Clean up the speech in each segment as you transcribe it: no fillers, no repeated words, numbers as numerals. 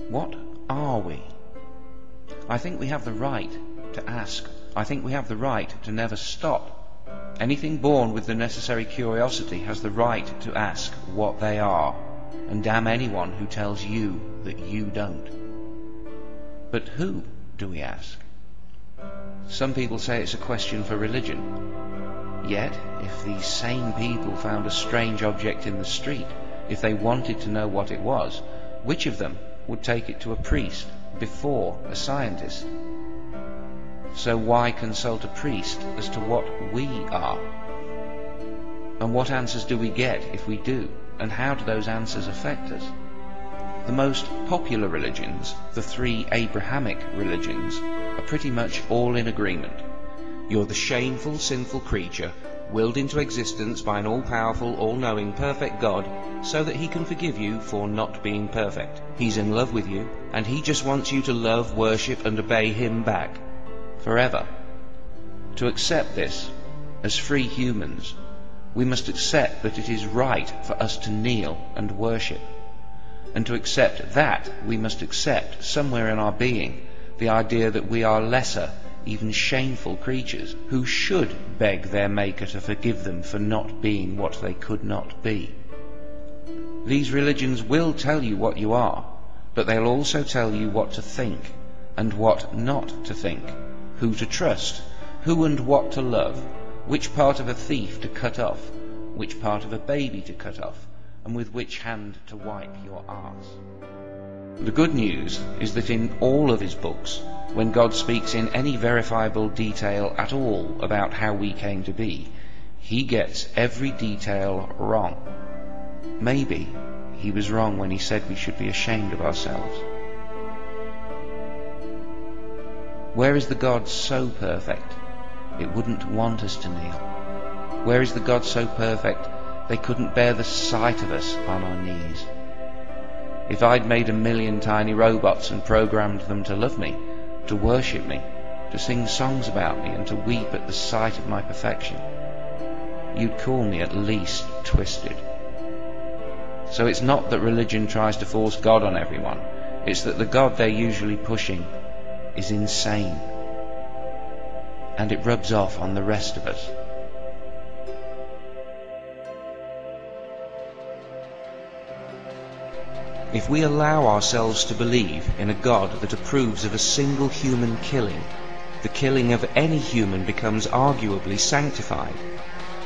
What are we? I think we have the right to ask. I think we have the right to never stop. Anything born with the necessary curiosity has the right to ask what they are, and damn anyone who tells you that you don't. But who do we ask? Some people say it's a question for religion. Yet, if these same people found a strange object in the street, if they wanted to know what it was, which of them would take it to a priest before a scientist? So why consult a priest as to what we are? And what answers do we get if we do? And how do those answers affect us? The most popular religions, the three Abrahamic religions, are pretty much all in agreement. You're the shameful, sinful creature, willed into existence by an all-powerful, all-knowing, perfect God, so that he can forgive you for not being perfect. He's in love with you, and he just wants you to love, worship, and obey him back, forever. To accept this, as free humans, we must accept that it is right for us to kneel and worship. And to accept that, we must accept, somewhere in our being, the idea that we are lesser, even shameful creatures who should beg their Maker to forgive them for not being what they could not be. These religions will tell you what you are, but they'll also tell you what to think and what not to think, who to trust, who and what to love, which part of a thief to cut off, which part of a baby to cut off, and with which hand to wipe your arse. The good news is that in all of his books, when God speaks in any verifiable detail at all about how we came to be, he gets every detail wrong. Maybe he was wrong when he said we should be ashamed of ourselves. Where is the God so perfect it wouldn't want us to kneel? Where is the God so perfect they couldn't bear the sight of us on our knees? If I'd made 1,000,000 tiny robots and programmed them to love me, to worship me, to sing songs about me, and to weep at the sight of my perfection, you'd call me at least twisted. So it's not that religion tries to force God on everyone, it's that the God they're usually pushing is insane, and it rubs off on the rest of us. If we allow ourselves to believe in a God that approves of a single human killing, the killing of any human becomes arguably sanctified.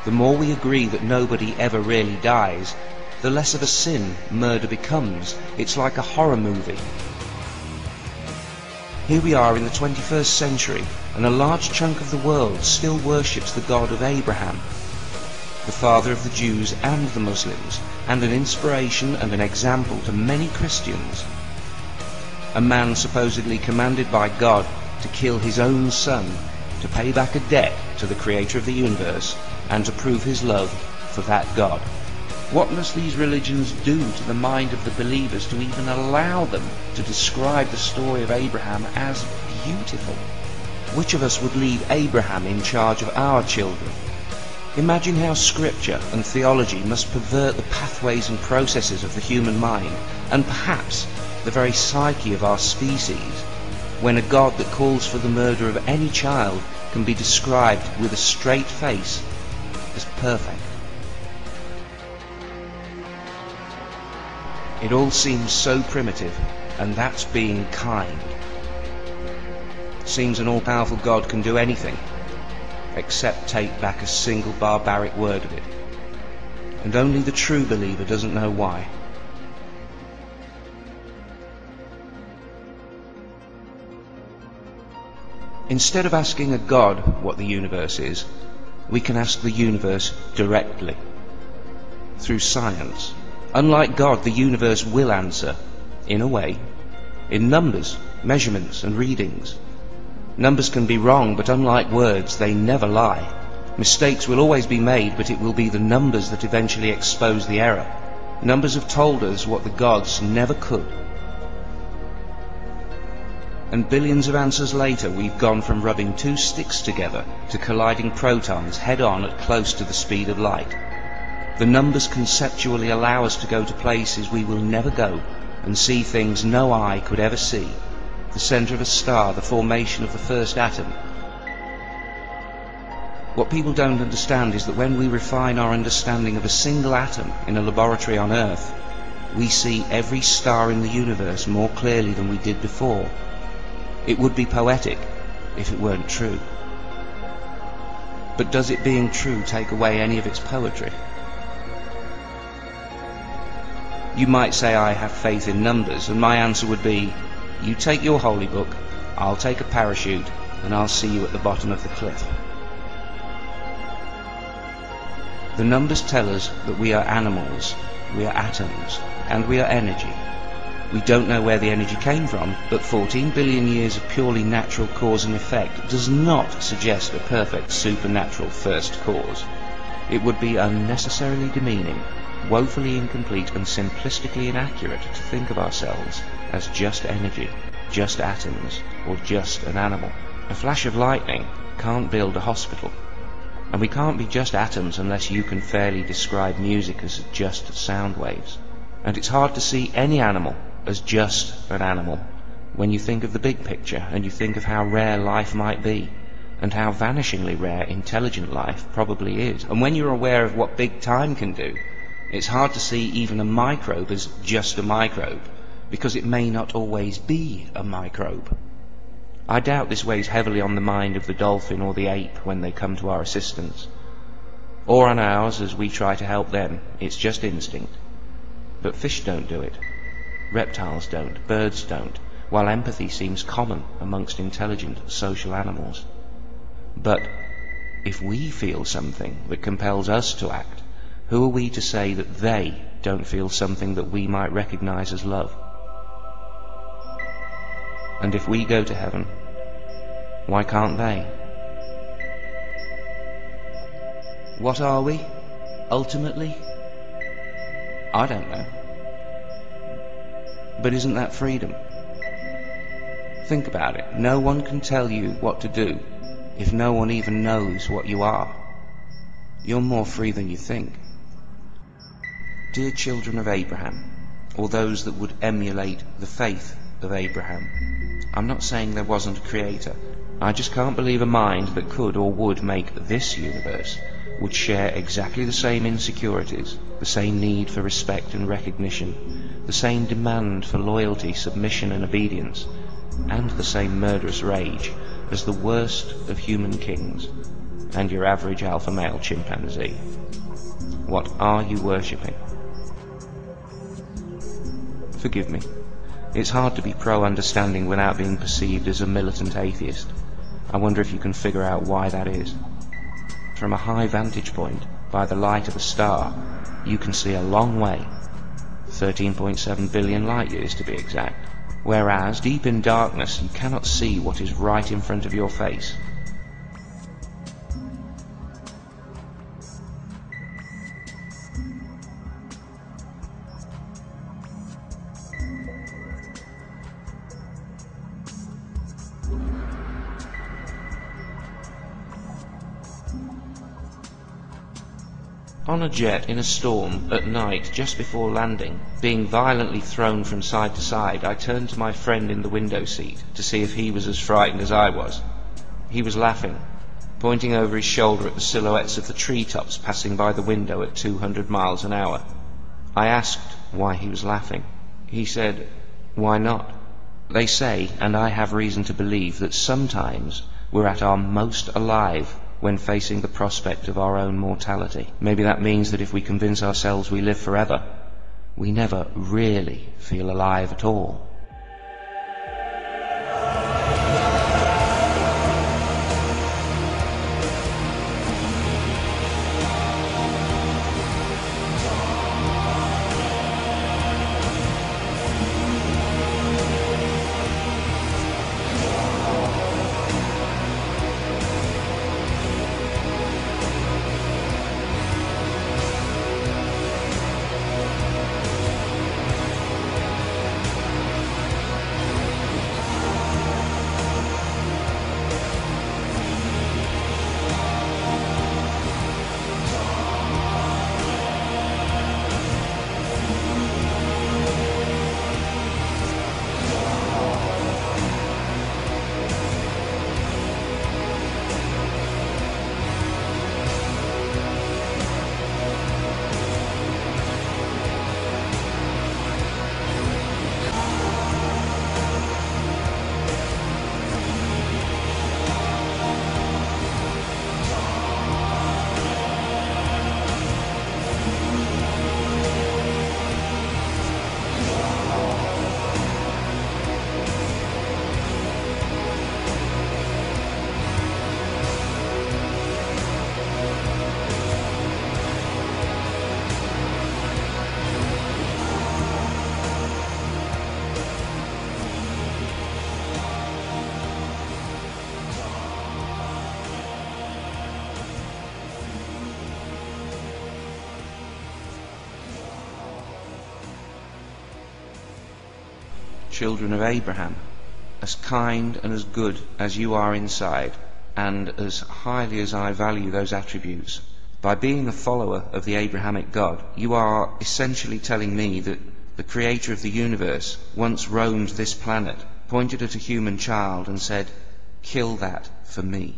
The more we agree that nobody ever really dies, the less of a sin murder becomes. It's like a horror movie. Here we are in the 21st century, and a large chunk of the world still worships the God of Abraham, the father of the Jews and the Muslims, and an inspiration and an example to many Christians. A man supposedly commanded by God to kill his own son, to pay back a debt to the creator of the universe, and to prove his love for that God. What must these religions do to the mind of the believers to even allow them to describe the story of Abraham as beautiful? Which of us would leave Abraham in charge of our children? Imagine how scripture and theology must pervert the pathways and processes of the human mind, and perhaps the very psyche of our species, when a God that calls for the murder of any child can be described with a straight face as perfect. It all seems so primitive, and that's being kind. It seems an all-powerful God can do anything except take back a single barbaric word of it. And only the true believer doesn't know why. Instead of asking a God what the universe is, we can ask the universe directly, through science. Unlike God, the universe will answer, in a way, in numbers, measurements, and readings. Numbers can be wrong, but unlike words, they never lie. Mistakes will always be made, but it will be the numbers that eventually expose the error. Numbers have told us what the gods never could. And billions of answers later, we've gone from rubbing two sticks together to colliding protons head-on at close to the speed of light. The numbers conceptually allow us to go to places we will never go and see things no eye could ever see, the center of a star, the formation of the first atom. What people don't understand is that when we refine our understanding of a single atom in a laboratory on Earth, we see every star in the universe more clearly than we did before. It would be poetic if it weren't true. But does it being true take away any of its poetry? You might say I have faith in numbers, and my answer would be, you take your holy book, I'll take a parachute, and I'll see you at the bottom of the cliff. The numbers tell us that we are animals, we are atoms, and we are energy. We don't know where the energy came from, but 14 billion years of purely natural cause and effect does not suggest a perfect supernatural first cause. It would be unnecessarily demeaning, woefully incomplete and simplistically inaccurate to think of ourselves as just energy, just atoms, or just an animal. A flash of lightning can't build a hospital. And we can't be just atoms unless you can fairly describe music as just sound waves. And it's hard to see any animal as just an animal when you think of the big picture and you think of how rare life might be and how vanishingly rare intelligent life probably is. And when you're aware of what big time can do, it's hard to see even a microbe as just a microbe, because it may not always be a microbe. I doubt this weighs heavily on the mind of the dolphin or the ape when they come to our assistance, or on ours as we try to help them. It's just instinct. But fish don't do it. Reptiles don't. Birds don't. While empathy seems common amongst intelligent social animals. But if we feel something that compels us to act, who are we to say that they don't feel something that we might recognize as love? And if we go to heaven, why can't they? What are we, ultimately? I don't know. But isn't that freedom? Think about it. No one can tell you what to do if no one even knows what you are. You're more free than you think. Dear children of Abraham, or those that would emulate the faith of Abraham, I'm not saying there wasn't a creator. I just can't believe a mind that could or would make this universe would share exactly the same insecurities, the same need for respect and recognition, the same demand for loyalty, submission and obedience, and the same murderous rage as the worst of human kings and your average alpha male chimpanzee. What are you worshipping? Forgive me. It's hard to be pro-understanding without being perceived as a militant atheist. I wonder if you can figure out why that is. From a high vantage point, by the light of a star, you can see a long way, 13.7 billion light years to be exact, whereas deep in darkness you cannot see what is right in front of your face. On a jet in a storm at night just before landing, being violently thrown from side to side, I turned to my friend in the window seat to see if he was as frightened as I was. He was laughing, pointing over his shoulder at the silhouettes of the treetops passing by the window at 200 miles an hour. I asked why he was laughing. He said, "Why not? They say, and I have reason to believe, that sometimes we're at our most alive when facing the prospect of our own mortality. Maybe that means that if we convince ourselves we live forever, we never really feel alive at all." children of Abraham, as kind and as good as you are inside, and as highly as I value those attributes, by being a follower of the Abrahamic God, you are essentially telling me that the creator of the universe once roamed this planet, pointed at a human child and said, "Kill that for me."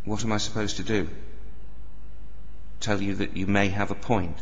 What am I supposed to do? Tell you that you may have a point?